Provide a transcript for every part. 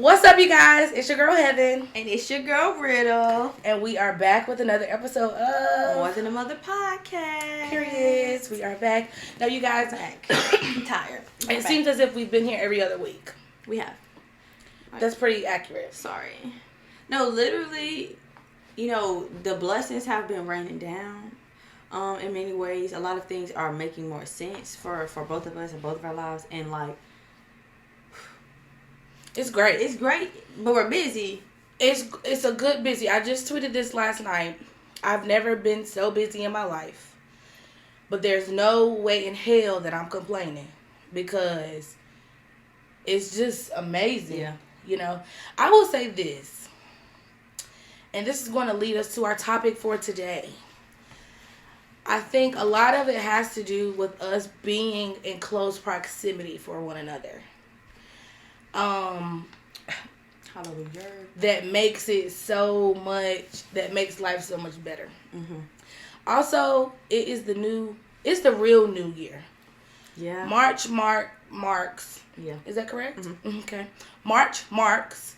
What's up, you guys? It's your girl Heaven, And it's your girl Riddle. and we are back with another episode of More Than a Mother podcast. Periods. We are back. Now, you guys, I'm tired. it seems as if we've been here every other week. We have. That's pretty accurate. Sorry. No, literally, the blessings have been raining down. In many ways, a lot of things are making more sense for both of us and both of our lives, and It's great. it's great, but we're busy. It's a good busy. I just tweeted this last night. I've never been so busy in my life, but there's no way in hell that I'm complaining because it's just amazing. Yeah. I will say this, and this is going to lead us to our topic for today. I think a lot of it has to do with us being in close proximity for one another. Hallelujah. That makes that makes life so much better. Mm-hmm. Also, it's the real new year. Yeah. March marks. Yeah. Is that correct? Mm-hmm. Okay. March marks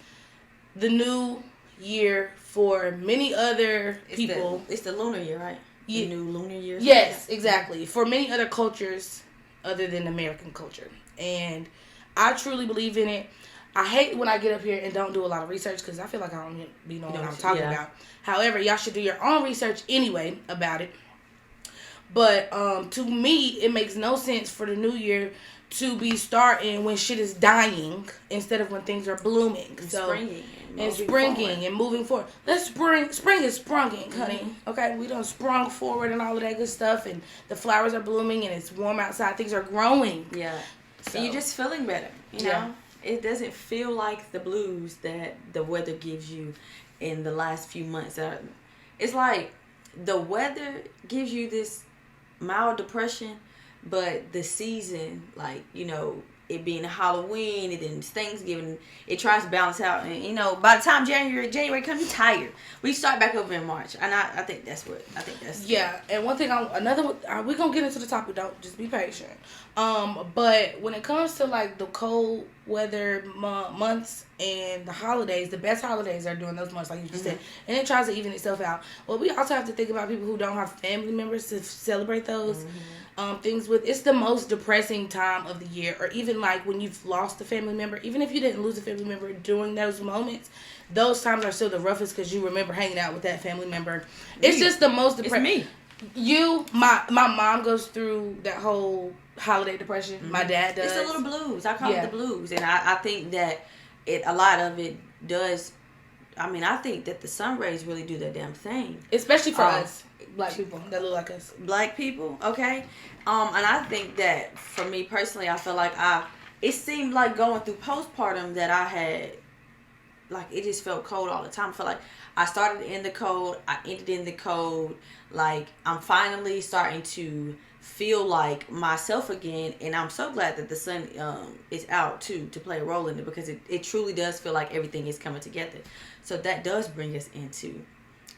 the new year for many other people. It's the lunar year, right? Yeah. The new lunar year. Yes, exactly. For many other cultures other than American culture. And I truly believe in it. I hate when I get up here and don't do a lot of research because I feel like I don't be knowing what I'm talking about. However, y'all should do your own research anyway about it. But to me, it makes no sense for the new year to be starting when shit is dying instead of when things are blooming. Springing and moving forward. Spring is sprunging, honey. Mm-hmm. Okay, we done sprung forward and all of that good stuff, and the flowers are blooming and it's warm outside. Things are growing. Yeah. So you're just feeling better, you know? It doesn't feel like the blues that the weather gives you in the last few months. It's like the weather gives you this mild depression, but the season, it being Halloween and then it's Thanksgiving, it tries to balance out. And, by the time January comes, you're tired. We start back over in March. And I think that's yeah. And one thing, we're going to get into the topic, don't just be patient. But when it comes to the cold weather months and the holidays, the best holidays are during those months, like you just said, and it tries to even itself out. But we also have to think about people who don't have family members to celebrate those things with. It's the most depressing time of the year, or even when you've lost a family member. Even if you didn't lose a family member during those moments, those times are still the roughest because you remember hanging out with that family member. It's just the most depressing. It's me. My mom goes through that whole holiday depression. Mm-hmm. My dad does. It's the little blues. I call it the blues. And I think that a lot of it does. I mean, I think that the sun rays really do their damn thing. Especially for us, black people that look like us. Black people, okay? And I think that for me personally, I feel like it seemed like going through postpartum that I had, it just felt cold all the time. I feel like I started in the cold, I ended in the cold. I'm finally starting to feel like myself again, and I'm so glad that the sun is out too to play a role in it, because it truly does feel like everything is coming together. So that does bring us into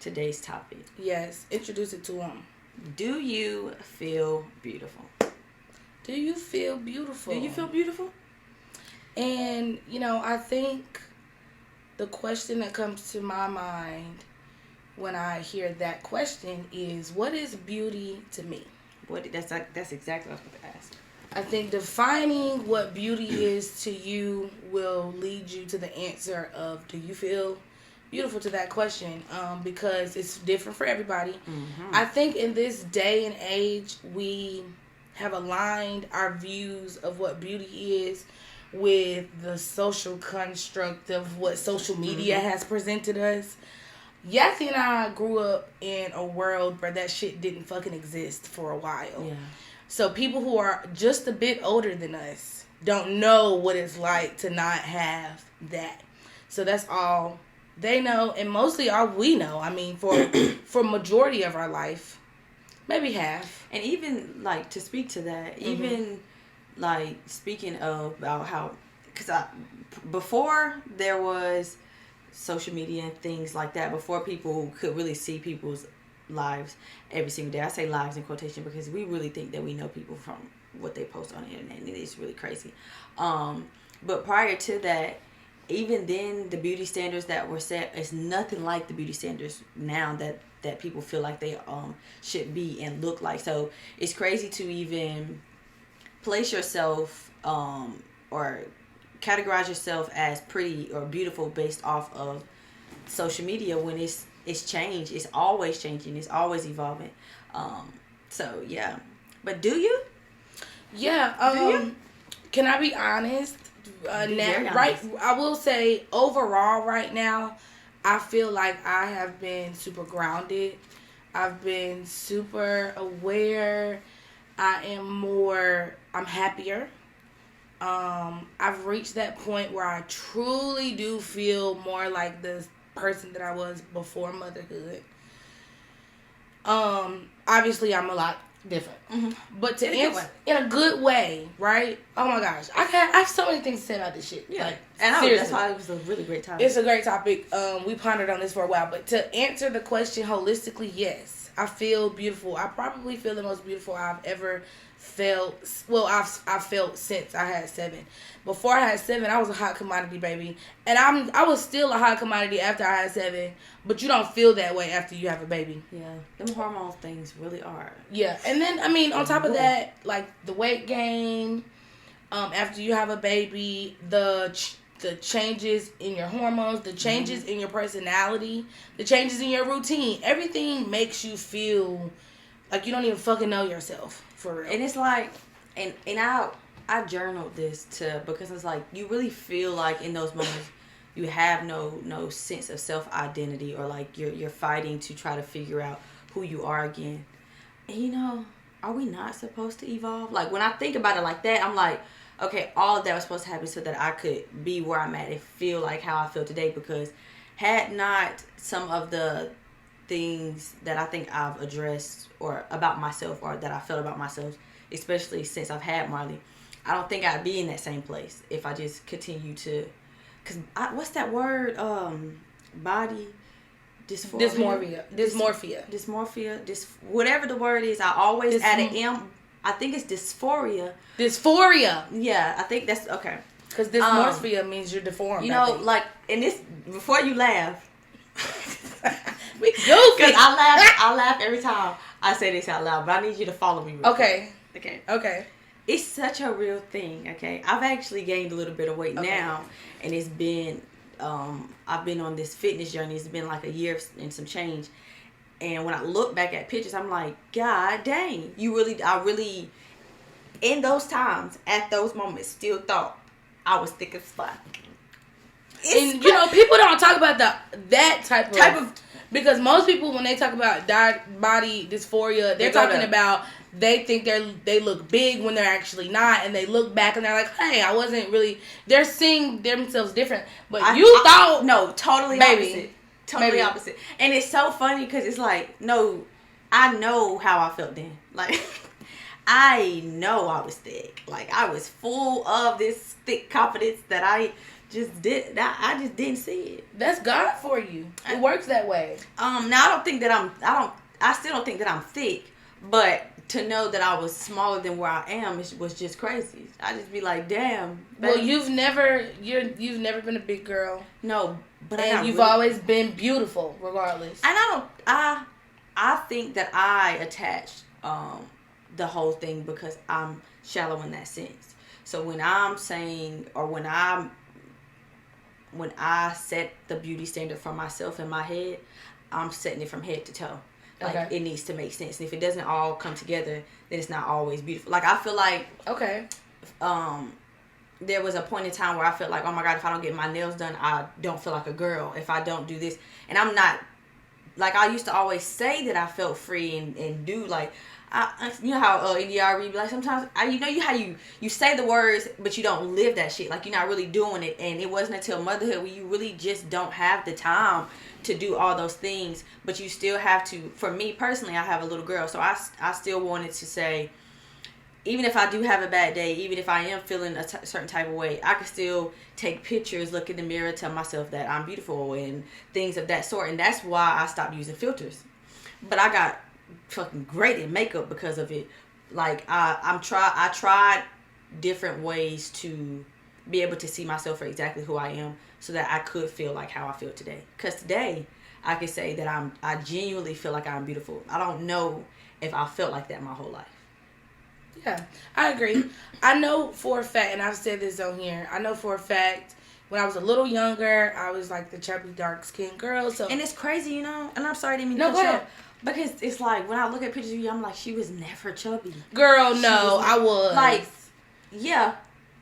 today's topic. Yes, introduce it to them. Do you feel beautiful? Do you feel beautiful? Do you feel beautiful? And I think the question that comes to my mind when I hear that question is, what is beauty to me? That's exactly what I was going to ask. I think defining what beauty is to you will lead you to the answer of, do you feel beautiful, to that question, because it's different for everybody. Mm-hmm. I think in this day and age, we have aligned our views of what beauty is with the social construct of what social media has presented us. Yassi and I grew up in a world where that shit didn't fucking exist for a while. Yeah. So people who are just a bit older than us don't know what it's like to not have that. So that's all they know, and mostly all we know. I mean, for majority of our life, maybe half. And even to speak to that, even speaking about how, because before there was social media and things like that, before people could really see people's lives every single day. I say lives in quotation because we really think that we know people from what they post on the internet, and it is really crazy. But prior to that, even then, the beauty standards that were set is nothing like the beauty standards now that people feel like they should be and look like. So it's crazy to even place yourself or categorize yourself as pretty or beautiful based off of social media when it's changed. It's always changing. It's always evolving. So yeah, but do you? Yeah. Do you? Can I be honest? Be Now, very right, honest. I will say overall right now, I feel like I have been super grounded. I've been super aware. I'm happier. I've reached that point where I truly do feel more like the person that I was before motherhood. Obviously I'm a lot different. But to In a good answer way. in a good way, right? Oh my gosh. I have so many things to say about this shit. Yeah, Like, and that's seriously. why it was a really great time. It's a great topic. We pondered on this for a while, but to answer the question holistically, yes, I feel beautiful. I probably feel the most beautiful I've ever felt. Well, I've felt since I had 7. Before I had 7, I was a hot commodity, baby, and I was still a hot commodity after I had 7. But you don't feel that way after you have a baby. Yeah, them hormone things really are. Yeah, and then I mean, on top of that, like the weight gain, after you have a baby, the changes in your hormones, the changes in your personality, the changes in your routine, everything makes you feel like you don't even fucking know yourself for real. And it's like, and I journaled this because it's like you really feel like in those moments you have no sense of self identity, or like you're fighting to try to figure out who you are again. And are we not supposed to evolve? Like when I think about it like that, I'm like, okay, all of that was supposed to happen so that I could be where I'm at and feel like how I feel today. Because had not some of the things that I think I've addressed or about myself, or that I felt about myself, especially since I've had Marley, I don't think I'd be in that same place if I just continue to. Cause what's that word? Body dysphoria. Dysmorphia. Whatever the word is, I always add an M. I think it's dysphoria. Dysphoria. Yeah, I think that's okay. Because dysmorphia means you're deformed. Like, and this, before you laugh, we goofy. because I laugh every time I say this out loud, but I need you to follow me. Real Okay. quick. Okay. It's such a real thing. Okay, I've actually gained a little bit of weight now, and it's been, I've been on this fitness journey. It's been like a year and some change. And when I look back at pictures, I'm like, God dang, I really, in those times, at those moments, still thought I was thick as fuck. And people don't talk about that type of because most people, when they talk about body dysphoria, they're talking about they think they look big when they're actually not, and they look back and they're like, hey, I wasn't really. They're seeing themselves different, but no, totally baby, opposite. Totally opposite. And it's so funny because it's like, no, I know how I felt then. Like, I know I was thick. Like, I was full of this thick confidence that I just didn't see it. That's God for you. It works that way. Now I still don't think that I'm thick, but to know that I was smaller than where I am was just crazy. I just be like, damn. Baby. Well, you've never been a big girl. No, but you've always been beautiful, regardless. And I think that I attached the whole thing because I'm shallow in that sense. So when I'm saying, or when I set the beauty standard for myself in my head, I'm setting it from head to toe. Like, it needs to make sense. And if it doesn't all come together, then it's not always beautiful. Like, I feel like... Okay. There was a point in time where I felt like, oh my God, if I don't get my nails done, I don't feel like a girl. If I don't do this. And I'm not... Like, I used to always say that I felt free and do, like... you know how NDRE be like, sometimes... how you say the words, but you don't live that shit. Like, you're not really doing it. And it wasn't until motherhood where you really just don't have the time to do all those things. But you still have to... For me, personally, I have a little girl. So I still wanted to say... Even if I do have a bad day, even if I am feeling a certain type of way, I can still take pictures, look in the mirror, tell myself that I'm beautiful and things of that sort. And that's why I stopped using filters. But I got fucking great at makeup because of it. Like, I tried different ways to be able to see myself for exactly who I am. so that I could feel like how I feel today. Because today, I can say that I genuinely feel like I'm beautiful. I don't know if I felt like that my whole life. Yeah, I agree. I know for a fact, and I've said this on here, I know for a fact, when I was a little younger, I was like the chubby, dark-skinned girl. So, and it's crazy, and I'm sorry I didn't mean to cut you off. Because it's like, when I look at pictures of you, I'm like, she was never chubby. Girl, no, I was. Like, yeah.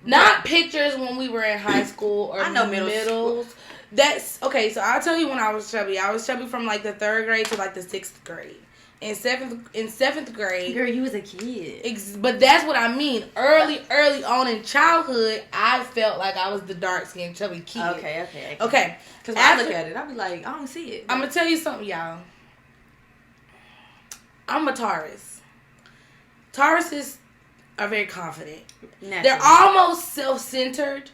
Not pictures when we were in high school or I know middles. That's, okay, so I'll tell you when I was chubby. I was chubby from like the 3rd grade to like the 6th grade. In seventh grade. Girl, you was a kid. But that's what I mean. Early on in childhood, I felt like I was the dark-skinned, chubby kid. Okay. Because when I look at it, I'll be like, I don't see it. I'm going to tell you something, y'all. I'm a Taurus. Tauruses are very confident. Naturally. They're almost self-centered.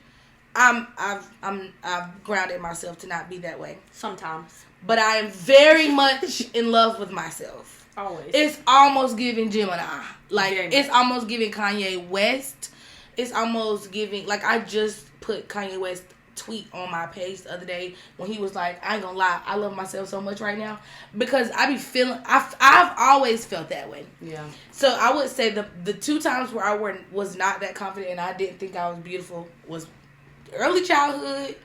I've grounded myself to not be that way. Sometimes. But I am very much in love with myself. Always. It's almost giving Gemini. Like, it's almost giving Kanye West. It's almost giving, like, I just put Kanye West tweet on my page the other day when he was like, I ain't gonna lie, I love myself so much right now. Because I be feeling, I've always felt that way. Yeah. So I would say the 2 times where I was not that confident and I didn't think I was beautiful was early childhood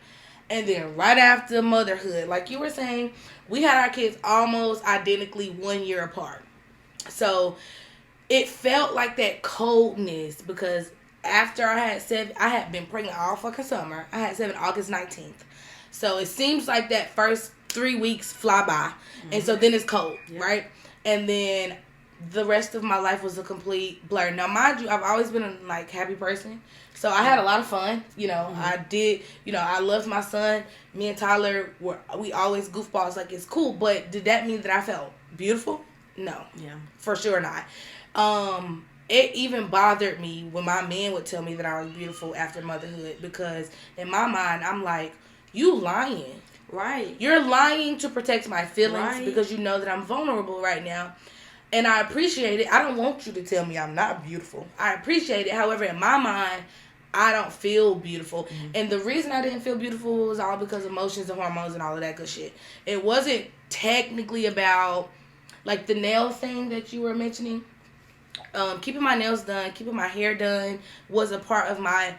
and then right after motherhood. Like you were saying, we had our kids almost identically 1 year apart. So it felt like that coldness because after I had 7, I had been pregnant all fucking summer. I had 7 August 19th. So it seems like that first 3 weeks fly by. Mm-hmm. And so then it's cold, right? And then the rest of my life was a complete blur. Now, mind you, I've always been a like happy person. So I had a lot of fun. You know, I did, I loved my son. Me and Tyler we always goofballs, like it's cool. But did that mean that I felt beautiful? No. Yeah. For sure not. It even bothered me when my man would tell me that I was beautiful after motherhood because in my mind, I'm like, you lying. Right. You're lying to protect my feelings because you know that I'm vulnerable right now. And I appreciate it. I don't want you to tell me I'm not beautiful. I appreciate it. However, in my mind, I don't feel beautiful. Mm-hmm. And the reason I didn't feel beautiful was all because of emotions and hormones and all of that good shit. It wasn't technically about, like, the nail thing that you were mentioning. Keeping my nails done, keeping my hair done was a part of my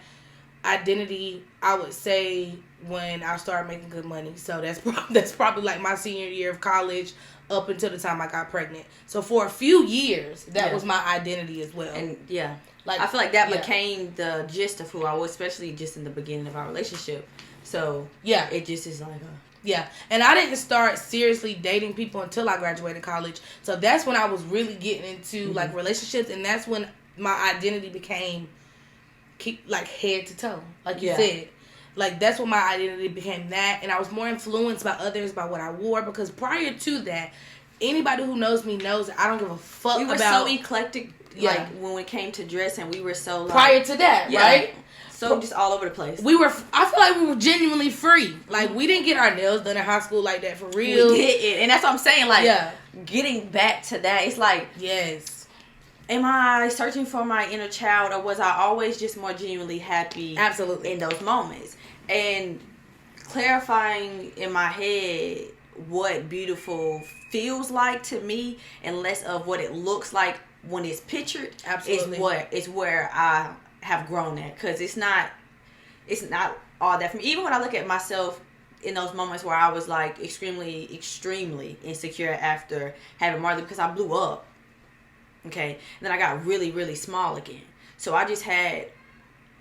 identity, I would say, when I started making good money. So that's probably like my senior year of college up until the time I got pregnant. So for a few years, that was my identity as well. And like I feel like that became the gist of who I was, especially just in the beginning of our relationship. So it just is like and I didn't start seriously dating people until I graduated college. So that's when I was really getting into like relationships, and that's when my identity became like head to toe, like you said. Like that's when my identity became that, and I was more influenced by others by what I wore because prior to that, anybody who knows me knows that I don't give a fuck about. We were so eclectic, like when it came to dressing, we were so like, prior to that, right? So just all over the place. I feel like we were genuinely free. Like we didn't get our nails done in high school like that for real. We didn't, and that's what I'm saying. Like getting back to that, it's like am I searching for my inner child, or was I always just more genuinely happy? Absolutely. In those moments, and clarifying in my head what beautiful feels like to me, and less of what it looks like when it's pictured. Absolutely. is where I have grown at, because it's not all that for me. Even when I look at myself in those moments where I was like extremely insecure after having Marley, because I blew up, okay, and then I got really, really small again. So I just had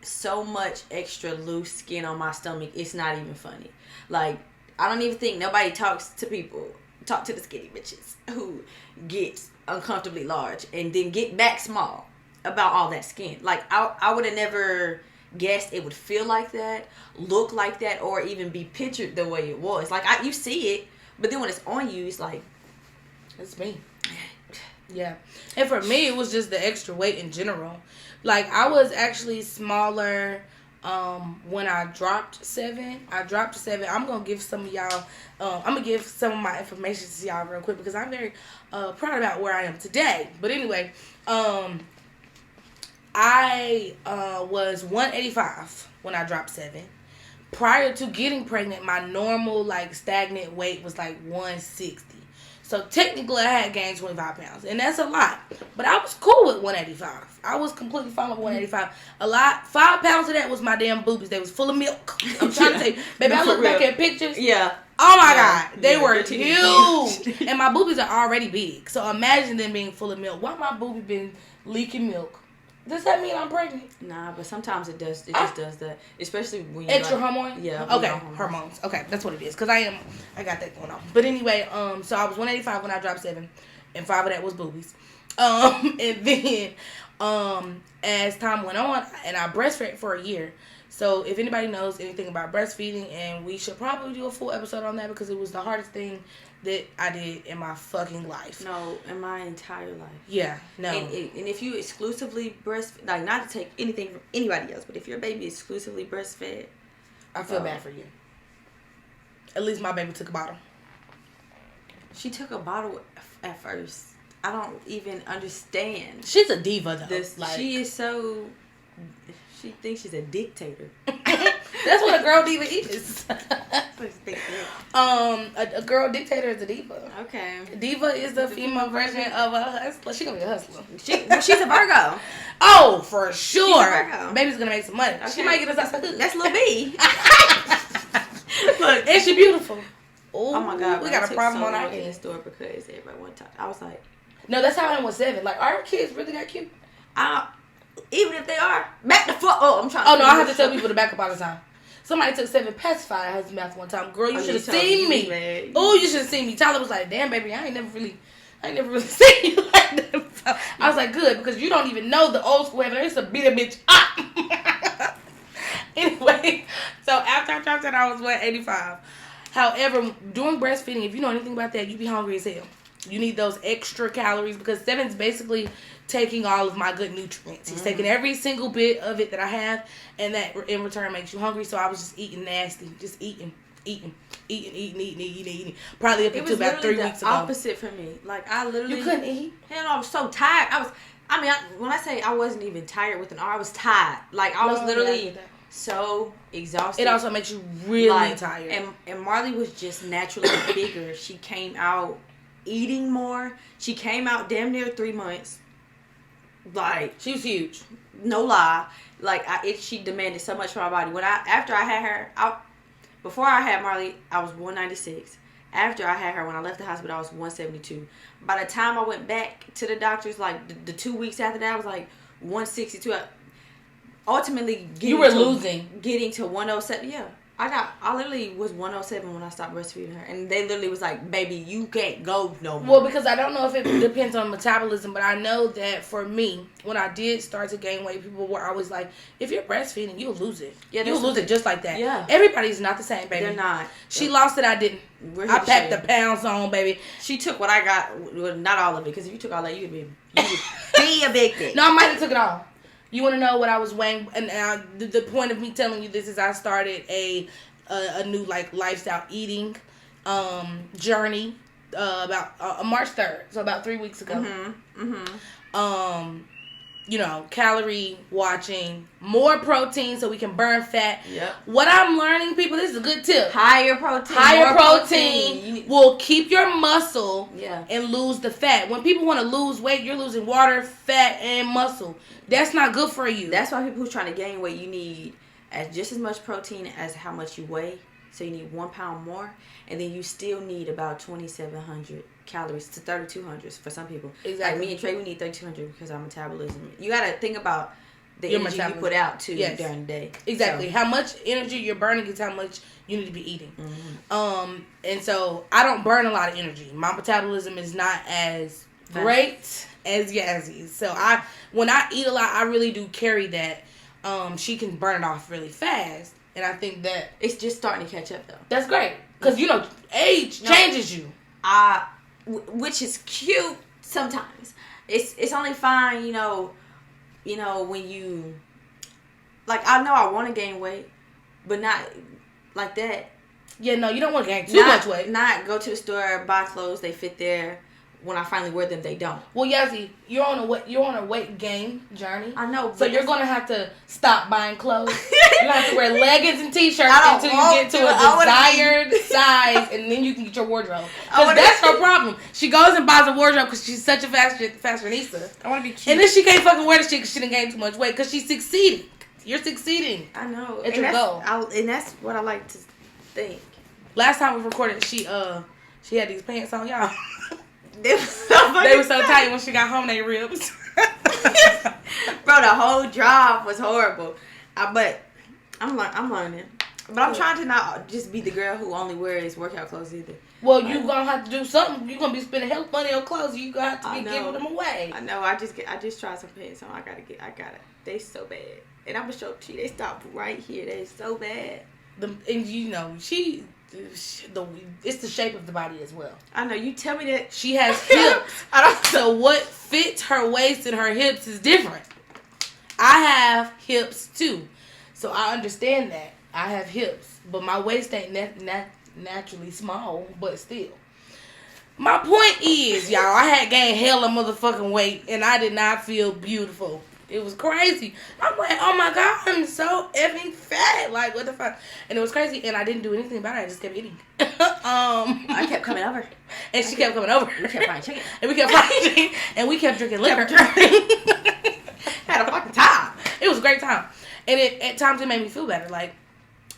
so much extra loose skin on my stomach, it's not even funny. Like, I don't even think nobody talk to the skinny bitches who get uncomfortably large and then get back small about all that skin. Like, I would have never guessed it would feel like that, look like that, or even be pictured the way it was. Like, you see it, but then when it's on you, it's like, it's me. Yeah. And for me, it was just the extra weight in general. Like, I was actually smaller when I dropped 7. I'm going to give some of y'all, I'm going to give some of my information to y'all real quick because I'm very proud about where I am today. But anyway, I was 185 when I dropped 7. prior to getting pregnant, my normal like stagnant weight was like 160. So technically, I had gained 25 pounds, and that's a lot. But I was cool with 185. I was completely fine with 185. 5 pounds of that was my damn boobies. They was full of milk. I'm trying to tell you, baby. I look back at pictures. Yeah. Oh my God, they were huge, and my boobies are already big. So imagine them being full of milk. Why my boobie been leaking milk? Does that mean I'm pregnant? Nah, but sometimes it does. It just does that, especially when you extra hormone. Yeah. Okay, hormones. Okay, that's what it is. Cause I got that going on. But anyway, so I was 185 when I dropped 7, and 5 of that was boobies. And then, as time went on, and I breastfed for a year. So if anybody knows anything about breastfeeding, and we should probably do a full episode on that because it was the hardest thing that I did in my fucking life. No, in my entire life. Yeah, no. And if you exclusively breastfeed, like not to take anything from anybody else, but if your baby is exclusively breastfed, I feel bad for you. At least my baby took a bottle. She took a bottle at first. I don't even understand. She's a diva though. She is so. She thinks she's a dictator. That's what a girl diva is. A girl dictator is a diva. Okay. Diva is the female version of a hustler. She gonna be a hustler. She's a Virgo. Oh, for sure. She's a Virgo. Baby's gonna make some money. Okay. She might get us out the hood. That's Lil B. Look, and she beautiful. Ooh, oh my God, we got a problem on our hands. In the store because everybody one time I was like, no, that's how I was 7. Like, our kids really that cute? Even if they are, back the fuck. Oh, I'm trying. Oh no, I have to tell people to back up all the time. Somebody took 7 pacifier out of his mouth one time. Girl, you should have seen me. Oh, you should have seen me. Tyler was like, "Damn, baby, I ain't never really seen you like that." I was like, "Good," because you don't even know the old school Heaven. I used to beat a bitch up. Anyway, so after I dropped that, I was 185. However, during breastfeeding, if you know anything about that, you be hungry as hell. You need those extra calories because 7's basically taking all of my good nutrients. He's taking every single bit of it that I have, and that in return makes you hungry. So I was just eating nasty, just eating. Probably up until about 3 weeks ago. Opposite for me. Like I literally, you couldn't eat. Hell no, I was so tired. When I say I wasn't even tired with an R, I was tired. Like I was literally so exhausted. It also makes you really tired. And Marley was just naturally bigger. She came out eating more. She came out damn near 3 months. Like she was huge. No lie. Like she demanded so much from my body. After I had her, before I had Marley, I was 196. After I had her, when I left the hospital, I was 172. By the time I went back to the doctors, like the 2 weeks after that, I was like 162. Ultimately, getting to 107. Yeah. I literally was 107 when I stopped breastfeeding her, and they literally was like, "Baby, you can't go no more." Well, because I don't know if it depends on metabolism, but I know that for me, when I did start to gain weight, people were always like, "If you're breastfeeding, you'll lose it. Yeah, you'll lose it just like that." Yeah, everybody's not the same, baby. They're not. She lost it. I didn't. I packed the pounds on, baby. She took what I got. Well, not all of it, because if you took all that, you would be a big thing. No, I might have took it all. You want to know what I was weighing? And the point of me telling you this is I started a new like lifestyle eating journey about March 3rd, so about 3 weeks ago. Calorie watching, more protein so we can burn fat. Yep. What I'm learning, people, this is a good tip. Higher protein will keep your muscle and lose the fat. When people want to lose weight, you're losing water, fat, and muscle. That's not good for you. That's why people who's trying to gain weight, you need just as much protein as how much you weigh. So you need 1 pound more, and then you still need about 2,700 calories to 3,200 for some people. Exactly. Like me and Trey, we need 3,200 because our metabolism. You got to think about the energy you put out too during the day. Exactly. So, how much energy you're burning is how much you need to be eating. And so I don't burn a lot of energy. My metabolism is not as great as Yazzy's. So when I eat a lot, I really do carry that. She can burn it off really fast. And I think that it's just starting to catch up, though. That's great. Because, age changes you. Which is cute sometimes. It's only fine, when you... Like, I know I want to gain weight, but not like that. Yeah, no, you don't want to gain too much weight. Not go to the store, buy clothes, they fit there. when I finally wear them, they don't. Well, Yazzie, you're on a weight gain journey. I know, so you're gonna have to stop buying clothes. You're gonna have to wear leggings and t-shirts until you get to a desired size, and then you can get your wardrobe. Because that's her problem. She goes and buys a wardrobe because she's such a fashionista. I want to be cute, and then she can't fucking wear the shit because she done gained too much weight. Because she's succeeding. You're succeeding. I know. It's your goal. And that's what I like to think. Last time we recorded, she had these pants on, y'all. They were so tight when she got home. They ribs. Bro, the whole drive was horrible. But I'm learning. But I'm trying to not just be the girl who only wears workout clothes either. Well, you gonna have to do something. You gonna be spending hell money on clothes. You gonna have to be giving them away. I know. I just tried some pants on. I got it. They so bad. And I'm gonna show to you. They stopped right here. They so bad. And you know it's the shape of the body as well. I know. You tell me that she has hips. So what fits her waist and her hips is different. I have hips too, so I understand that. I have hips, but my waist ain't naturally small, but still. My point is, y'all, I had gained hella motherfucking weight, and I did not feel beautiful. It was crazy. I'm like, oh my God, I'm so effing fat. Like, what the fuck? And it was crazy, and I didn't do anything about it. I just kept eating. I kept coming over. And she kept coming over. We kept frying chicken. And we kept frying chicken. And we kept drinking liquor. Had a fucking time. It was a great time. And at times it made me feel better. Like,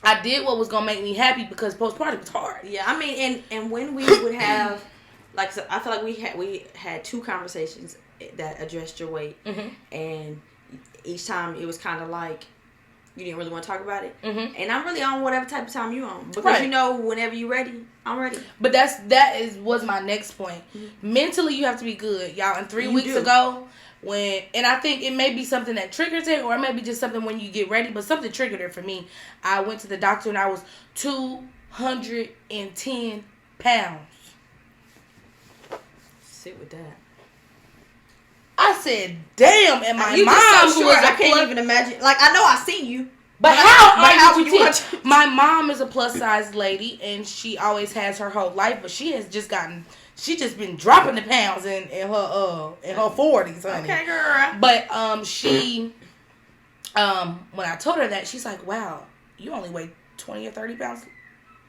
I did what was going to make me happy because postpartum was hard. Yeah, I mean, and when we would have, like, so I feel like we had 2 conversations that addressed your weight. Mm-hmm. And each time it was kind of like you didn't really want to talk about it. Mm-hmm. And I'm really on whatever type of time you're on. Because you know, whenever you're ready, I'm ready. But was my next point. Mm-hmm. Mentally, you have to be good. Y'all, and 3 weeks ago, and I think it may be something that triggers it, or it may be just something when you get ready, but something triggered it for me. I went to the doctor and I was 210 pounds. Sit with that. I said, damn, and my mom, I can't even imagine. Like, I know I seen you. But how would you my mom is a plus size lady, and she always has her whole life, but she just been dropping the pounds in her 40s, honey. Okay, girl. But when I told her that, she's like, wow, you only weigh 20 or 30 pounds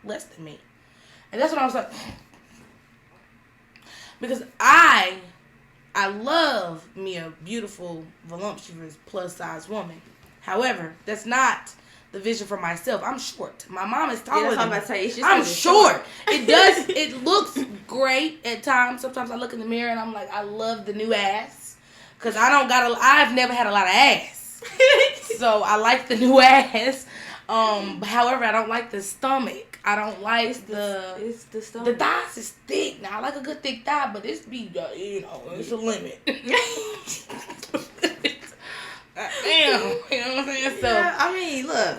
less than me. And that's when I was like, because I love me a beautiful, voluptuous, plus-size woman. However, that's not the vision for myself. I'm short. My mom is taller than me. I'm short. It looks great at times. Sometimes I look in the mirror and I'm like, I love the new ass. Because I've never had a lot of ass. So I like the new ass. However, I don't like the stomach. I don't like it's the stomach. The thighs is thick. Now I like a good thick thigh, but it's it's a limit. Damn, you know what I'm saying? So yeah, I mean, look,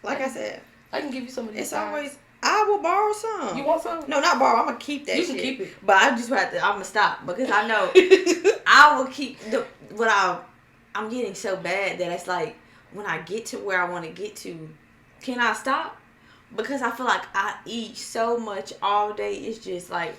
like I said, I can give you some of these. It's always. I will borrow some. You want some? No, not borrow. I'm gonna keep that. You shit. can keep it, but I just have to. I'm gonna stop because I know I will keep I'm getting so bad that it's like when I get to where I want to get to, can I stop? Because I feel like I eat so much all day. It's just like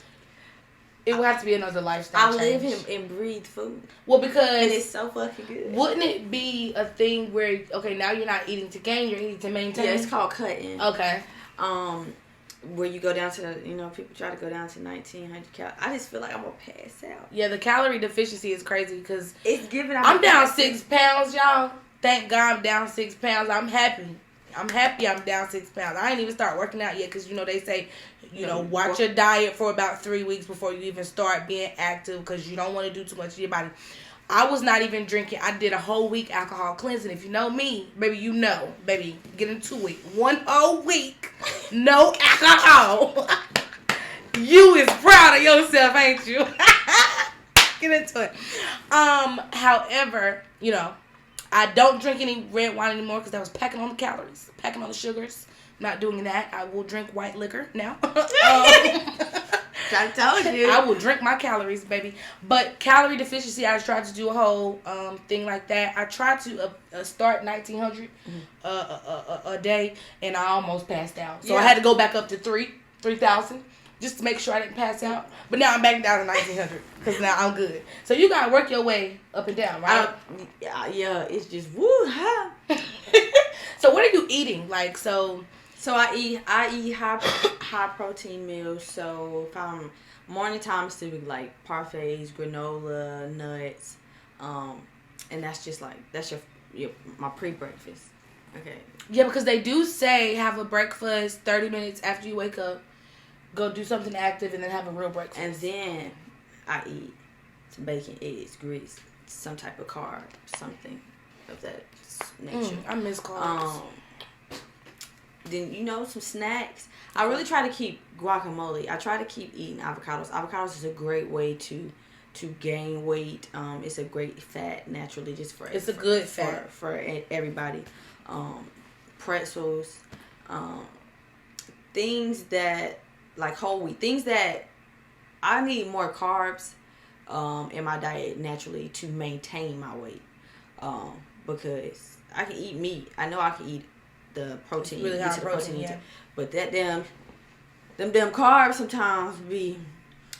it will have to be another lifestyle. I live and breathe food. Well, because and it's so fucking good. Wouldn't it be a thing where now you're not eating to gain, you're eating to maintain? Yeah, it's called cutting. Okay. Where you go down to people try to go down to 1,900 calories. I just feel like I'm gonna pass out. Yeah, the calorie deficiency is crazy because it's giving. I'm down 6 pounds, y'all. Thank God I'm down 6 pounds. I'm happy I'm down 6 pounds. I ain't even start working out yet because, they say, watch your diet for about 3 weeks before you even start being active because you don't want to do too much to your body. I was not even drinking. I did a whole week alcohol cleansing. If you know me, baby, baby, get into it. 1 whole week, no alcohol. You is proud of yourself, ain't you? Get into it. However, I don't drink any red wine anymore because that was packing on the calories, packing on the sugars. Not doing that. I will drink white liquor now. I told you. I will drink my calories, baby. But calorie deficiency, I tried to do a whole thing like that. I tried to start 1,900 a day, and I almost passed out. So I had to go back up to 3,000. just to make sure I didn't pass out. But now I'm back down to 1900 because now I'm good. So you gotta work your way up and down, right? Yeah, it's just woo ha. So what are you eating? Like so I eat high protein meals. So if I'm morning time, it's typically like parfaits, granola, nuts, and that's just like that's your my pre-breakfast. Okay. Yeah, because they do say have a breakfast 30 minutes after you wake up. Go do something active and then have a real breakfast. And then I eat some bacon, eggs, grits, some type of carb, something of that nature. I miss carbs. Then, some snacks. I really try to keep guacamole. I try to keep eating avocados. Avocados is a great way to gain weight. It's a great fat naturally just for it's a good fat for everybody. Pretzels, things that like whole wheat, things that I need more carbs in my diet naturally to maintain my weight, because I can eat meat. I know I can eat the protein, really high protein, yeah. But that them carbs sometimes be.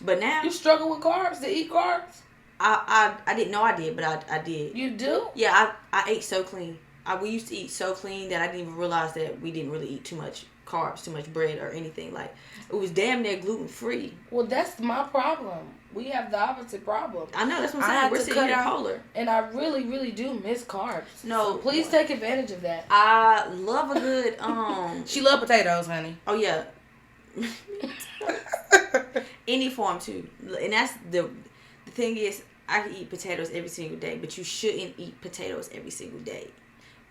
But now you struggle with carbs to eat carbs. I didn't know I did, but I did. You do? Yeah, I ate so clean. We used to eat so clean that I didn't even realize that we didn't really eat too much carbs, too much bread or anything. Like, it was damn near gluten free. Well, that's my problem. We have the opposite problem. I know, that's what I'm saying. We're sitting here polar. And I really, really do miss carbs. No. So please take advantage of that. I love a good, She love potatoes, honey. Oh, yeah. Any form, too. And that's the thing is, I can eat potatoes every single day, but you shouldn't eat potatoes every single day.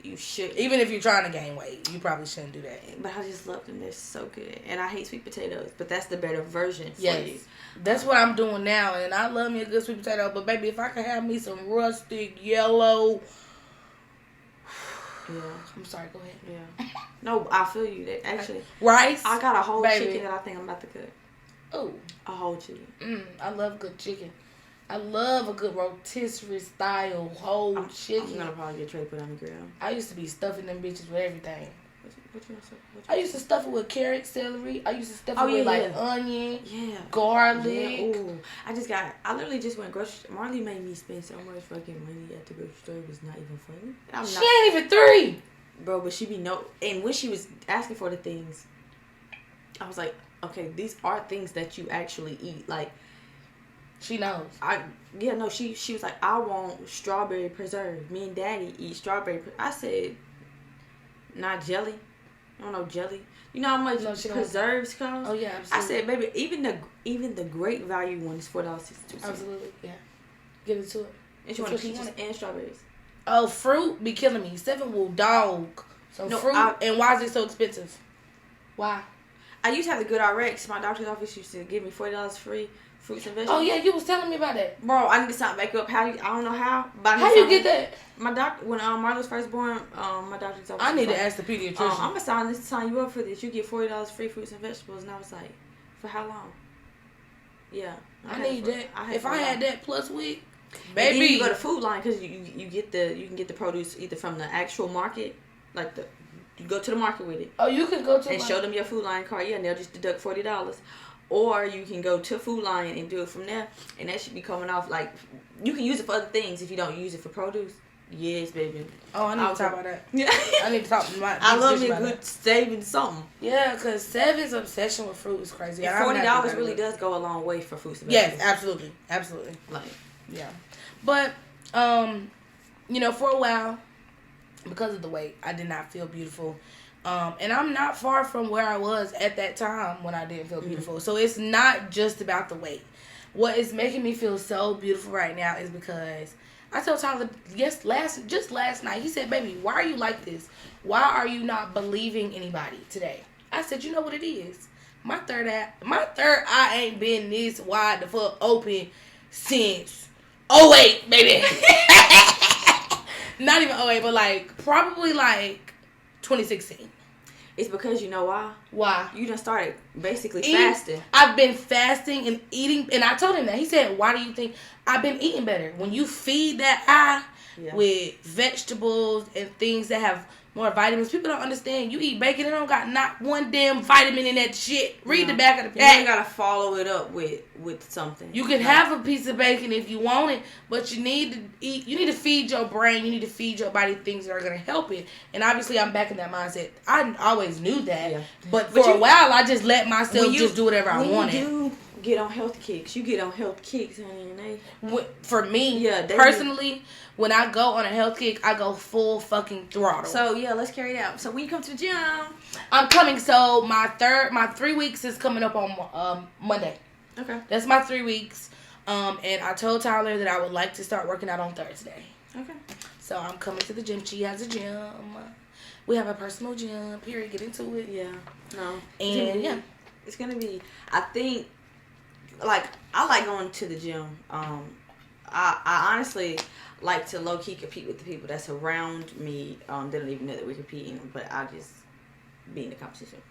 You should. Even if you're trying to gain weight, you probably shouldn't do that. But I just love them. They're so good. And I hate sweet potatoes, but that's the better version for you. That's what I'm doing now, and I love me a good sweet potato, but baby, if I could have me some rustic yellow... Yeah. I'm sorry, go ahead. Yeah. No, I feel you. That actually... Rice? I got a whole chicken that I think I'm about to cook. Oh. A whole chicken. I love good chicken. I love a good rotisserie style whole chicken. I'm gonna probably get Trey put on the grill. I used to be stuffing them bitches with everything. I used to stuff it with carrot, celery. I used to stuff it with onion, garlic. Yeah. Ooh. I literally just went grocery. Marley made me spend so much fucking money at the grocery store. It was not even funny. She ain't even 3. Bro, but she be and when she was asking for the things, I was like, okay, these are things that you actually eat. Like, she knows. She was like, I want strawberry preserve. Me and Daddy eat strawberry. I said, not jelly. I don't know jelly. You know how much preserves cost? Oh yeah, absolutely. I said, baby, even the great value one is $4.62. Absolutely, yeah. Give it to it. And she wanted peaches and strawberries. Oh, fruit be killing me. 7 will dog. So fruit. And why is it so expensive? Why? I used to have the GoodRx. My doctor's office used to give me $40 free fruits and vegetables. Oh yeah, you was telling me about that. Bro, I need to sign back up. I don't know how. But how you get that? My doctor, when Marla was first born, my doctor's office. I need to ask the pediatrician. I'm gonna sign you up for this. You get $40 free fruits and vegetables, and I was like, for how long? Yeah, I need that. If I had that plus week, baby. And then you go to Food Line because you can get the produce either from the actual market, like you go to the market with it. Oh, you can go to and show them your Food Line card. Yeah, and they'll just deduct $40. Or you can go to Food Line and do it from there, and that should be coming off. Like, you can use it for other things if you don't use it for produce. Yes, baby. Oh, I need to talk about that. Yeah, I need to talk to my. I love me a good saving something. Yeah, because Seven's obsession with fruit is crazy. And $40 really does go a long way for fruits and vegetables. Yes, absolutely, absolutely. Like, yeah, but for a while, because of the weight, I did not feel beautiful. And I'm not far from where I was at that time when I didn't feel beautiful. So it's not just about the weight. What is making me feel so beautiful right now is because I told Tyler, just last night, he said, baby, why are you like this? Why are you not believing anybody today? I said, you know what it is? My third eye ain't been this wide the fuck open since 08, baby. Not even 08, but probably 2016. It's because you know why? Why? You done started basically fasting. I've been fasting and eating, and I told him that. He said, why do you think I've been eating better? When you feed that eye with vegetables and things that have more vitamins. People don't understand. You eat bacon, it don't got not one damn vitamin in that shit. Read the back of the pack. You gotta follow it up with something. You can have a piece of bacon if you want it, but you need to eat. You need to feed your brain. You need to feed your body things that are gonna help it. And obviously, I'm back in that mindset. I always knew that, but for a while, I just let myself just do whatever I wanted. You get on health kicks. You get on health kicks, honey. For me, personally, when I go on a health kick, I go full fucking throttle. So let's carry it out. So when you come to the gym, I'm coming. So my 3 weeks is coming up on Monday. Okay, that's my 3 weeks. And I told Tyler that I would like to start working out on Thursday. Okay. So I'm coming to the gym. She has a gym. We have a personal gym. Period. Get into it. Yeah. No. And it's gonna be. I think. Like, I like going to the gym. I honestly like to low key compete with the people that's around me. They don't even know that we're competing, but I just be in the competition.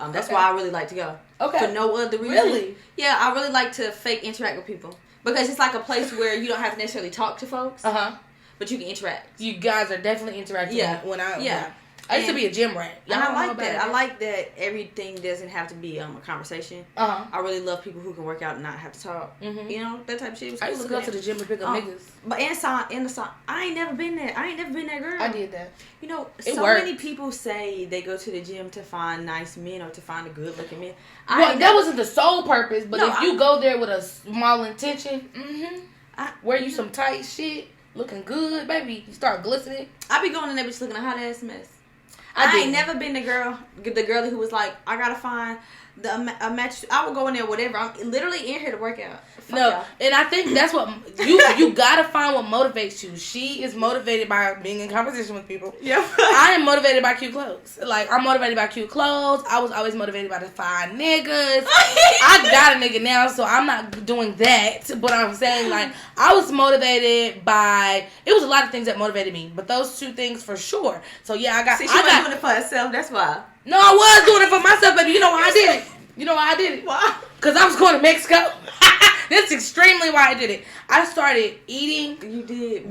That's why I really like to go. Okay. For no other reason. Really? Yeah, I really like to fake interact with people because it's like a place where you don't have to necessarily talk to folks. But you can interact. You guys are definitely interacting. When I used to be a gym rat. And I like that. I like that everything doesn't have to be a conversation. I really love people who can work out and not have to talk. You know, that type of shit. I used to go to the gym and pick up niggas. But in the sauna, I ain't never been there. I ain't never been that girl. I did that. You know, it so worked. many people say they go to the gym to find nice men or to find a good looking man. That wasn't the sole purpose, but if you go there with a small intention, wear you some tight shit, looking good, baby, you start glistening. I be going in there bitch looking a hot ass mess. I ain't never been the girl who was like, I gotta find a match. I will go in there, whatever. I'm literally in here to work out. Fuck y'all. And I think that's what you gotta find what motivates you. She is motivated by being in competition with people. Yeah. I am motivated by cute clothes. Like, I'm motivated by cute clothes. I was always motivated by the fine niggas. I got a nigga now, so I'm not doing that. But I'm saying, like, I was motivated by, it was a lot of things that motivated me, but those two things for sure. So yeah, she wasn't doing it for herself. That's why. No, I was doing it for myself, baby. You know why I did it? You know why I did it? Why? Because I was going to Mexico. That's extremely why I did it. I started eating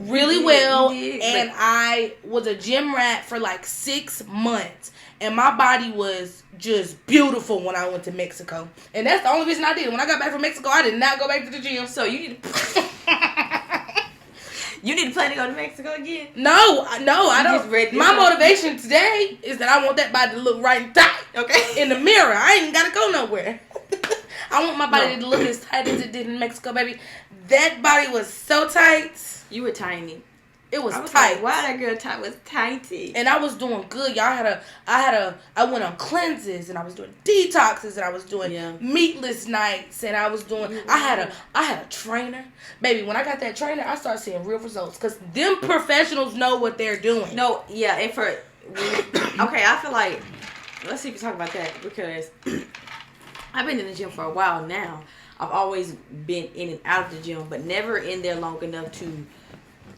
really well, and I was a gym rat for like 6 months. And my body was just beautiful when I went to Mexico. And that's the only reason I did it. When I got back from Mexico, I did not go back to the gym. So you need to... You need to plan to go to Mexico again? No, I don't. My motivation today is that I want that body to look right and tight. Okay. In the mirror. I ain't got to go nowhere. I want my body to look as tight as it did in Mexico, baby. That body was so tight. You were tiny. It was tight. Like, wow, that girl was tiny. And I was doing good. Y'all I went on cleanses, and I was doing detoxes, and I was doing meatless nights, and I was doing, I had a trainer. Baby, when I got that trainer, I started seeing real results, because them professionals know what they're doing. No, yeah, and okay, I feel like, let's see if we talk about that, because I've been in the gym for a while now. I've always been in and out of the gym, but never in there long enough to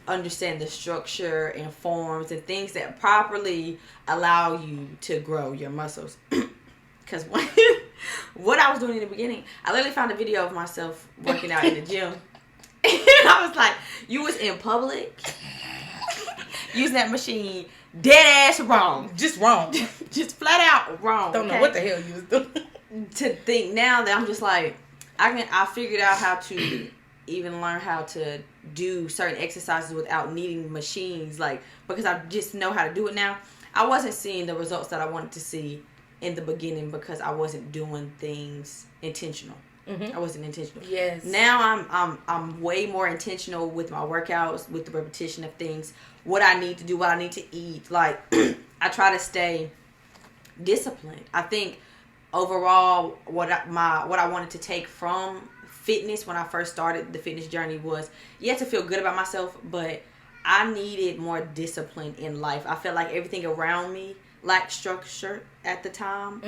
understand the structure and forms and things that properly allow you to grow your muscles. Because what I was doing in the beginning, I literally found a video of myself working out in the gym. And I was like, you was in public using that machine dead ass wrong. Just wrong. Just flat out wrong. Don't know what the hell you was doing. To think now that I'm just like, I figured out how to even learn how to do certain exercises without needing machines, like, because I just know how to do it now. I wasn't seeing the results that I wanted to see in the beginning because I wasn't doing things intentional. I wasn't intentional. Yes. Now I'm way more intentional with my workouts, with the repetition of things, what I need to do, what I need to eat. Like, I try to stay disciplined. I think overall what I wanted to take from fitness when I first started the fitness journey was, to feel good about myself, but I needed more discipline in life. I felt like everything around me lacked structure at the time.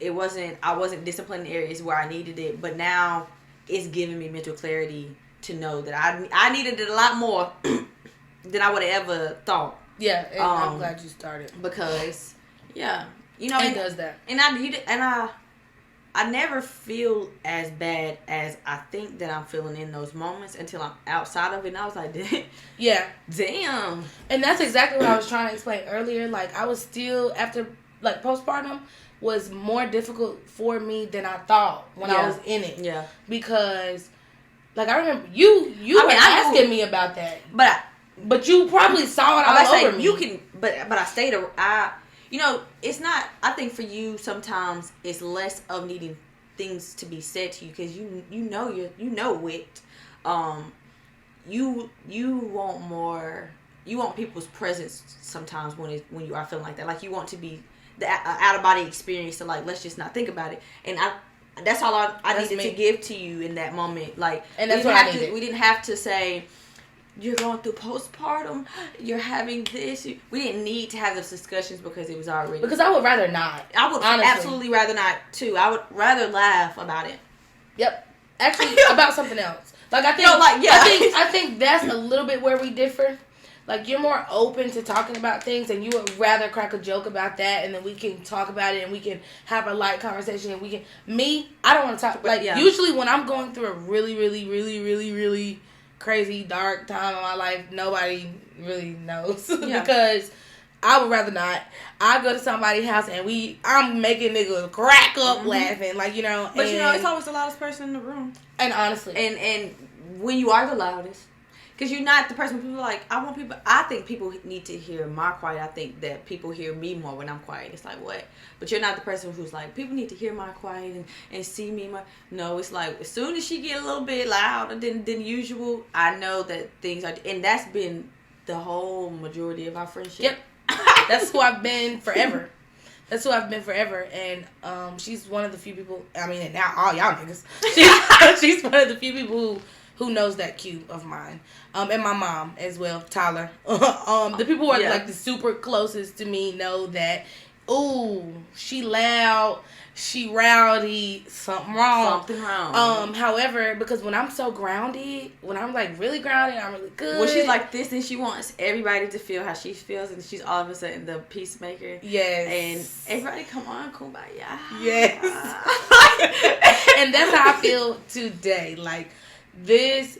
I wasn't disciplined in areas where I needed it, but now it's giving me mental clarity to know that I needed it a lot more than I would have ever thought. Yeah, and I'm glad you started. Because, you know, it does that. And I never feel as bad as I think that I'm feeling in those moments until I'm outside of it. And I was like, yeah, damn. And that's exactly what I was trying to explain earlier. Like, I was still, after, like, postpartum was more difficult for me than I thought when I was in it. Yeah. Because, like, I remember you were asking me about that. But you probably saw it all over me. You can, but I stayed, you know, it's not, I think for you sometimes it's less of needing things to be said to you because you know it. You want more, you want people's presence sometimes when you are feeling like that. Like you want to be the out of body experience. So like, let's just not think about it. And that's all I needed to give to you in that moment. Like, and that's what I needed. We didn't have to say, you're going through postpartum, you're having this. We didn't need to have those discussions because it was already. Because I would rather not. I would absolutely rather not too. I would rather laugh about it. Yep. Actually, about something else. Like I think, I think that's a little bit where we differ. Like you're more open to talking about things, and you would rather crack a joke about that, and then we can talk about it, and we can have a light conversation, and we can. Me, I don't want to talk. Like usually when I'm going through a really, really, really, really, really crazy dark time in my life, nobody really knows because I would rather not. I go to somebody's house and I'm making niggas crack up laughing, like But it's always the loudest person in the room. And honestly, and when you are the loudest, because you're not the person. People are like, I think people need to hear my quiet. I think that people hear me more when I'm quiet. It's like, what? But you're not the person who's like, people need to hear my quiet and see me more. No, it's like, as soon as she get a little bit louder than usual, I know that things are, and that's been the whole majority of our friendship. Yep. That's who I've been forever. And she's one of the few people, I mean, and now all y'all niggas, she's one of the few people who knows that cue of mine. And my mom as well, Tyler. The people who are like the super closest to me know that, ooh, she loud, she rowdy, something wrong. However, because when I'm so grounded, when I'm like really grounded, I'm really good. When she's like this, and she wants everybody to feel how she feels, and she's all of a sudden the peacemaker. Yes. And everybody, come on, kumbaya. Yes. And that's how I feel today. Like these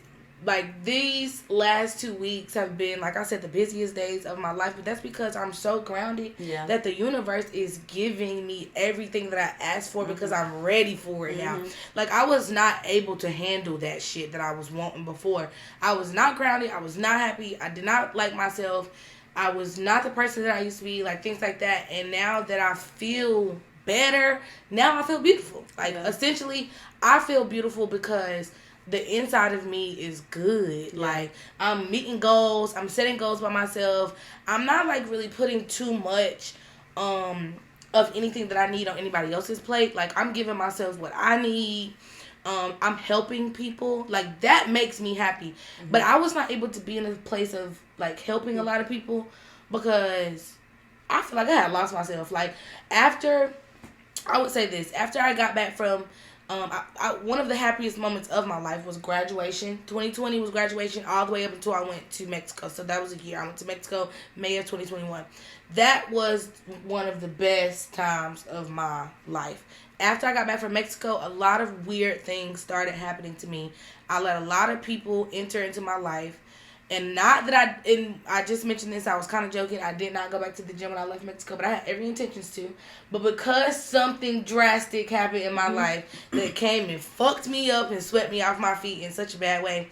last 2 weeks have been, like I said, the busiest days of my life. But that's because I'm so grounded that the universe is giving me everything that I asked for because I'm ready for it now. Like, I was not able to handle that shit that I was wanting before. I was not grounded. I was not happy. I did not like myself. I was not the person that I used to be, like, things like that. And now that I feel better, now I feel beautiful. Like, essentially, I feel beautiful because the inside of me is good. Like, I'm meeting goals. I'm setting goals by myself. I'm not, like, really putting too much of anything that I need on anybody else's plate. Like, I'm giving myself what I need. I'm helping people. Like, that makes me happy. But I was not able to be in a place of, like, helping a lot of people because I feel like I had lost myself. Like, after I got back from one of the happiest moments of my life was graduation. 2020 was graduation all the way up until I went to Mexico. So that was a year. I went to Mexico May of 2021. That was one of the best times of my life. After I got back from Mexico, a lot of weird things started happening to me. I let a lot of people enter into my life. And not that I just mentioned this, I was kind of joking. I did not go back to the gym when I left Mexico, but I had every intentions to. But because something drastic happened in my life that came and fucked me up and swept me off my feet in such a bad way,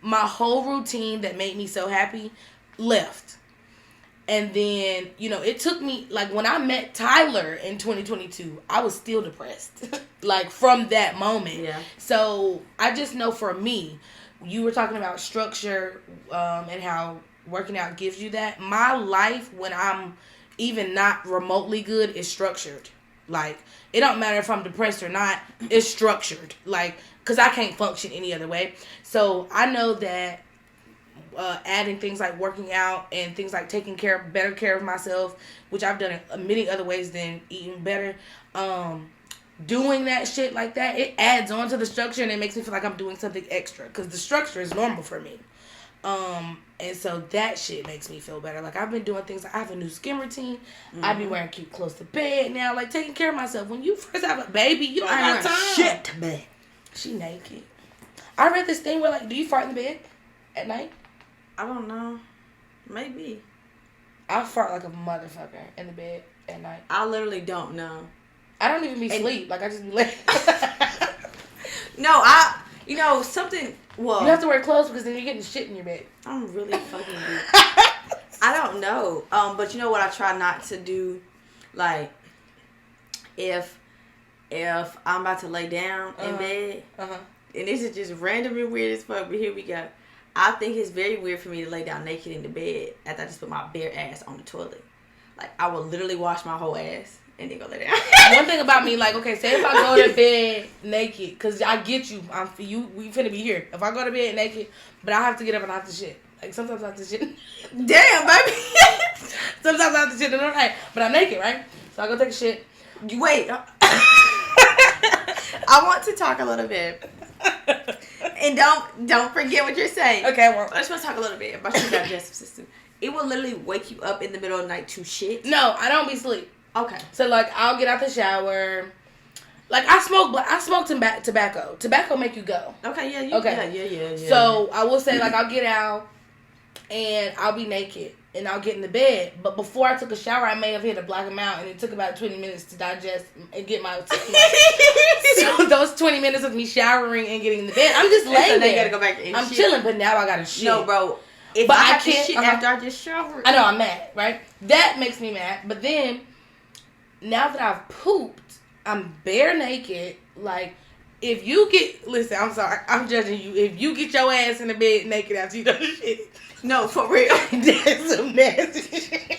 my whole routine that made me so happy left. And then, it took me, like, when I met Tyler in 2022, I was still depressed, like, from that moment. Yeah. So, I just know for me, you were talking about structure and how working out gives you that. My life, when I'm even not remotely good, is structured. Like, it don't matter if I'm depressed or not, it's structured. Like, because I can't function any other way. So, I know that adding things like working out and things like taking better care of myself, which I've done in many other ways than eating better, doing that shit like that, it adds on to the structure and it makes me feel like I'm doing something extra because the structure is normal for me. And so that shit makes me feel better. Like, I've been doing things. Like, I have a new skin routine. I be wearing cute clothes to bed now. Like, taking care of myself. When you first have a baby, you don't have time. Shit to bed. She naked. I read this thing where, like, do you fart in the bed at night? I don't know. Maybe. I fart like a motherfucker in the bed at night. I literally don't know. I don't even be asleep. Like, I just be laying. No, something. Well, you have to wear clothes because then you're getting shit in your bed. I'm really fucking weak. I don't know. But you know what I try not to do? Like, if I'm about to lay down in bed, and this is just randomly weird as fuck, but here we go. I think it's very weird for me to lay down naked in the bed after I just put my bare ass on the toilet. Like, I will literally wash my whole ass and then go lay down. One thing about me, like, okay, say if I go to bed naked, because I get you, we finna be here. If I go to bed naked, but I have to get up and I have to shit. Like, sometimes I have to shit. Damn, baby. Sometimes I have to shit in the night, but I'm naked, right? So I go take a shit. Wait. I want to talk a little bit. And don't forget what you're saying. Okay, well, I just want to talk a little bit about your digestive system. It will literally wake you up in the middle of the night to shit. No, I don't be asleep. Okay. So, like, I'll get out the shower. Like, I smoke tobacco. Tobacco make you go. Okay, yeah. Yeah. So, I will say, like, I'll get out and I'll be naked and I'll get in the bed. But before I took a shower, I may have hit a black amount and it took about 20 minutes to digest and get my... So, those 20 minutes of me showering and getting in the bed, I'm just laying so there. You gotta go back and I'm shit. chilling, but now I gotta shit. No, bro. If I have to shit after I just showered. I know, I'm mad, right? That makes me mad. But then, now that I've pooped, I'm bare naked. Like, if you get... Listen, I'm sorry. I'm judging you. If you get your ass in the bed naked after you done shit... No, for real. That's some nasty shit.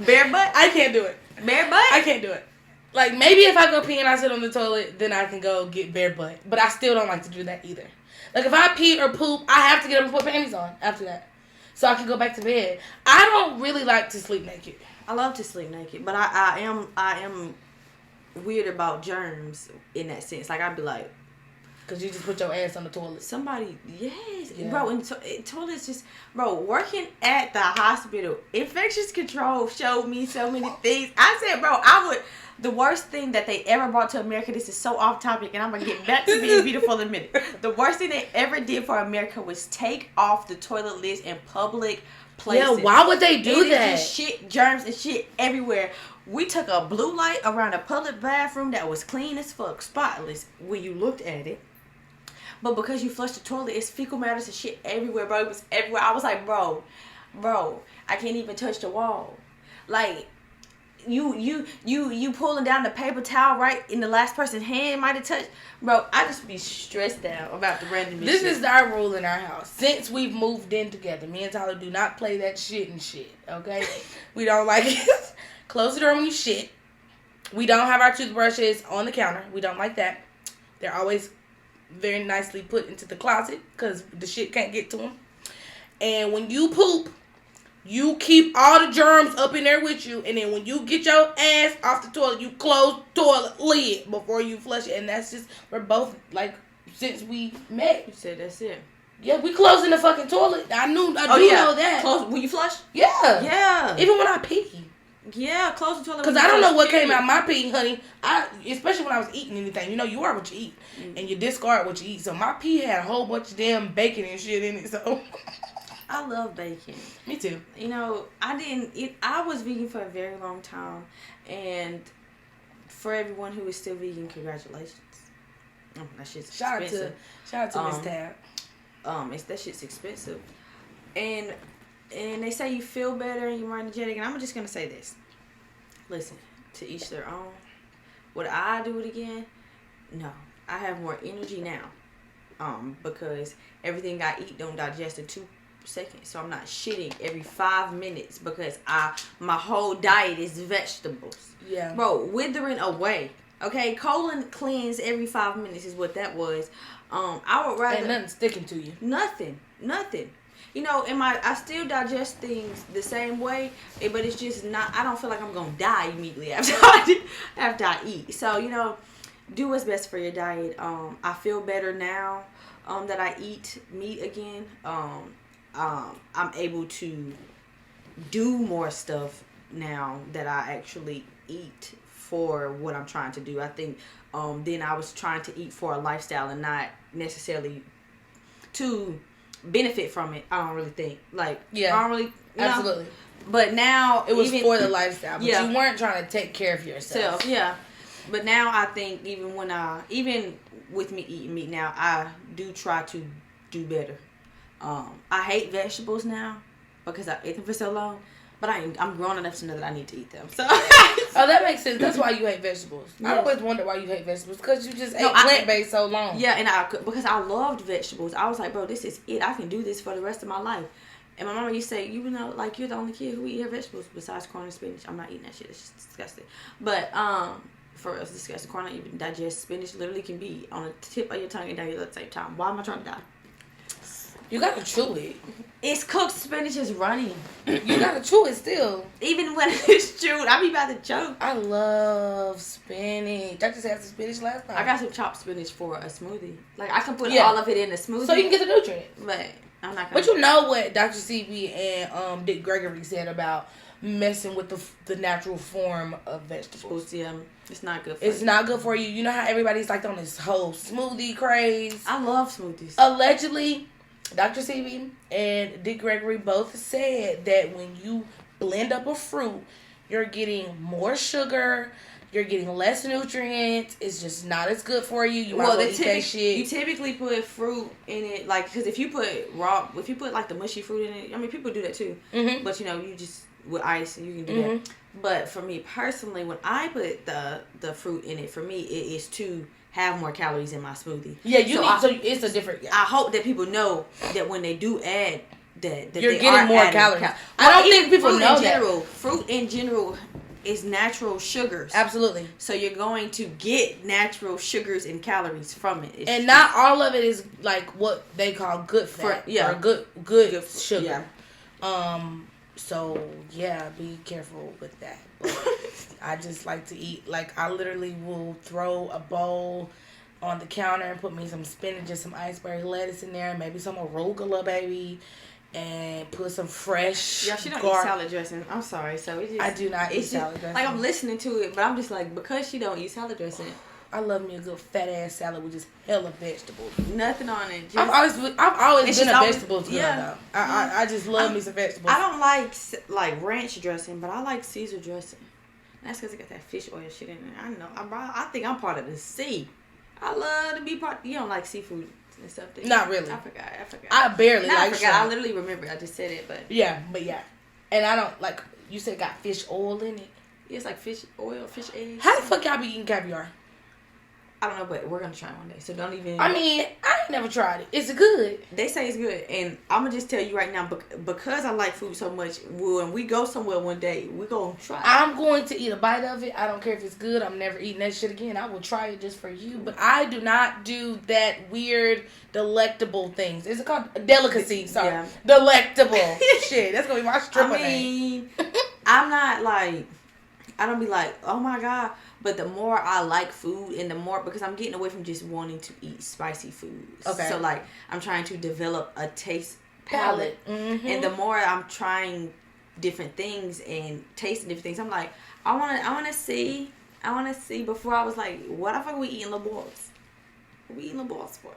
Bare butt? I can't do it. Bare butt? I can't do it. Like, maybe if I go pee and I sit on the toilet, then I can go get bare butt. But I still don't like to do that either. Like, if I pee or poop, I have to get up and put panties on after that. So I can go back to bed. I don't really like to sleep naked. I love to sleep naked. But I am weird about germs in that sense. Like, I'd be like... Because you just put your ass on the toilet. Somebody... Yes. Yeah. Bro, and toilets just... Bro, working at the hospital, infectious control showed me so many things. I said, bro, I would... The worst thing that they ever brought to America, this is so off topic, and I'm going to get back to being beautiful in a minute. The worst thing they ever did for America was take off the toilet lids in public places. Yeah, why would they do that? Just shit, germs, and shit everywhere. We took a blue light around a public bathroom that was clean as fuck, spotless, when you looked at it. But because you flushed the toilet, it's fecal matters and shit everywhere, bro. It was everywhere. I was like, bro, I can't even touch the wall. Like... You pulling down the paper towel right in the last person's hand might have touched. Bro, I just be stressed out about the random This shit. is our rule in our house. Since we've moved in together, me and Tyler do not play that shit and shit, okay? We don't like it. Close the door when you shit. We don't have our toothbrushes on the counter. We don't like that. They're always very nicely put into the closet because the shit can't get to them. And when you poop, you keep all the germs up in there with you, and then when you get your ass off the toilet, you close toilet lid before you flush it. And that's just, we're both, like, since we met. You said that's it. Yeah, we closing the fucking toilet. I do know that. Close when you flush? Yeah. Yeah. Even when I pee. Yeah, close the toilet. Because I don't know what came out my pee, honey. Especially when I was eating anything. You know, you are what you eat. And you discard what you eat. So my pee had a whole bunch of damn bacon and shit in it, so... I love bacon. Me too. You know, I was vegan for a very long time, and for everyone who is still vegan, congratulations. That shit's expensive. Shout out to Miss Tab. That shit's expensive, and they say you feel better and you're more energetic. And I'm just gonna say this: listen, to each their own. Would I do it again? No, I have more energy now, because everything I eat don't digest in 2 seconds. So I'm not shitting every 5 minutes because my whole diet is vegetables. Yeah. Bro, withering away. Okay, colon cleanse every 5 minutes is what that was. I would rather... Ain't nothing sticking to you. Nothing. You know, I still digest things the same way, but it's just not... I don't feel like I'm going to die immediately after I eat. So, you know, do what's best for your diet. I feel better now that I eat meat again. I'm able to do more stuff now that I actually eat for what I'm trying to do. I think then I was trying to eat for a lifestyle and not necessarily to benefit from it. I don't really think I don't really absolutely know. But now it was for the lifestyle, but you weren't trying to take care of yourself. But now I think even with me eating meat now, I do try to do better. I hate vegetables now because I ate them for so long. But I'm grown enough to know that I need to eat them. So that makes sense. That's why you hate vegetables. Yes. I always wonder why you hate vegetables because you just ate plant-based so long. Yeah, and because I loved vegetables. I was like, bro, this is it. I can do this for the rest of my life. And my mama used to say, you know, like you're the only kid who eat her vegetables besides corn and spinach. I'm not eating that shit. It's just disgusting. But for us, disgusting. Corn don't even digest. Spinach literally can be on the tip of your tongue and down at the same time. Why am I trying to die? You gotta chew it. It's cooked spinach is runny. You gotta chew it still. Even when it's chewed, I be about to choke. I love spinach. I just had some spinach last night. I got some chopped spinach for a smoothie. Like I can put all of it in a smoothie. So you can get the nutrients. But I'm not gonna. But you know what Dr. CB and Dick Gregory said about messing with the natural form of vegetables. Yeah, it's not good for you. It's not good for you. You know how everybody's like on this whole smoothie craze? I love smoothies. Allegedly, Dr. CB and Dick Gregory both said that when you blend up a fruit, you're getting more sugar, you're getting less nutrients. It's just not as good for you. You might well eat that shit. You typically put fruit in it, like because if you put like the mushy fruit in it, I mean people do that too. Mm-hmm. But you know, you just with ice you can do that. But for me personally, when I put the fruit in it, for me it is to have more calories in my smoothie. Yeah, so it's a different. Yeah. I hope that people know that when they do add that you're getting more calories. I don't think people know that. Fruit in general is natural sugars. Absolutely. So you're going to get natural sugars and calories from it. And not all of it is like what they call good fat or good sugar. Yeah. So yeah, be careful with that. But I just like to eat. Like I literally will throw a bowl on the counter and put me some spinach and some iceberg lettuce in there, maybe some arugula, baby, and put some fresh. Yeah, she don't eat salad dressing. I'm sorry. So it just, I do not eat salad dressing. Like I'm listening to it, but I'm just like because she don't eat salad dressing. I love me a good fat ass salad with just hella vegetables. Nothing on it. I've always been a vegetables girl though. I just love me some vegetables. I don't like ranch dressing, but I like Caesar dressing. That's because it got that fish oil shit in it. I know. I think I'm part of the sea. I love to be part. You don't like seafood and stuff. Not really. I forgot. I barely like. I forgot. I literally remember. I just said it, but yeah, and I don't like. You said got fish oil in it. Yeah, it's like fish oil, fish eggs. How the fuck y'all be eating caviar? I don't know, but we're gonna try it one day. So don't even. I mean, I ain't never tried it. Is it good? They say it's good, and I'm gonna just tell you right now because I like food so much. When we go somewhere one day, we're gonna try it. I'm going to eat a bite of it. I don't care if it's good. I'm never eating that shit again. I will try it just for you. But I do not do that weird delectable things. Is it called delicacy? Sorry, yeah. Delectable shit. That's gonna be my stripper name. I'm not like. I don't be like, oh my God. But the more I like food and the more, because I'm getting away from just wanting to eat spicy foods. Okay. So like, I'm trying to develop a taste palette. Mm-hmm. And the more I'm trying different things and tasting different things, I'm like, I want to see before I was like, what the fuck are we eating little balls? What are we eating little balls for?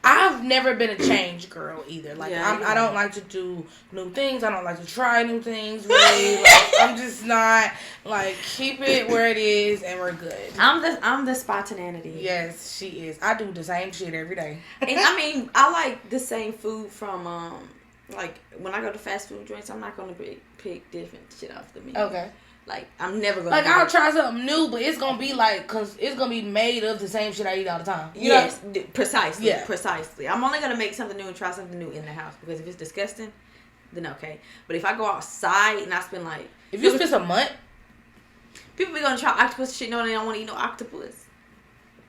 I've never been a change girl either. Like I don't like to do new things. I don't like to try new things. Really, like, I'm just not like keep it where it is and we're good. I'm the spontaneity. Yes, she is. I do the same shit every day. And I mean, I like the same food from like when I go to fast food joints. I'm not gonna pick different shit off the menu. Okay. Like, I'm never gonna. Like, I'll try something new, but it's gonna be like, cause it's gonna be made of the same shit I eat all the time. Yes, precisely. Yeah. Precisely. I'm only gonna make something new and try something new in the house because if it's disgusting, then okay. But if I go outside and I spend like. If you spend a month. People be gonna try octopus shit, no, they don't wanna eat no octopus.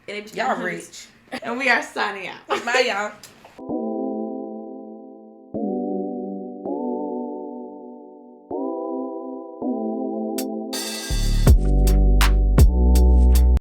And y'all rich. And we are signing out. Bye, y'all.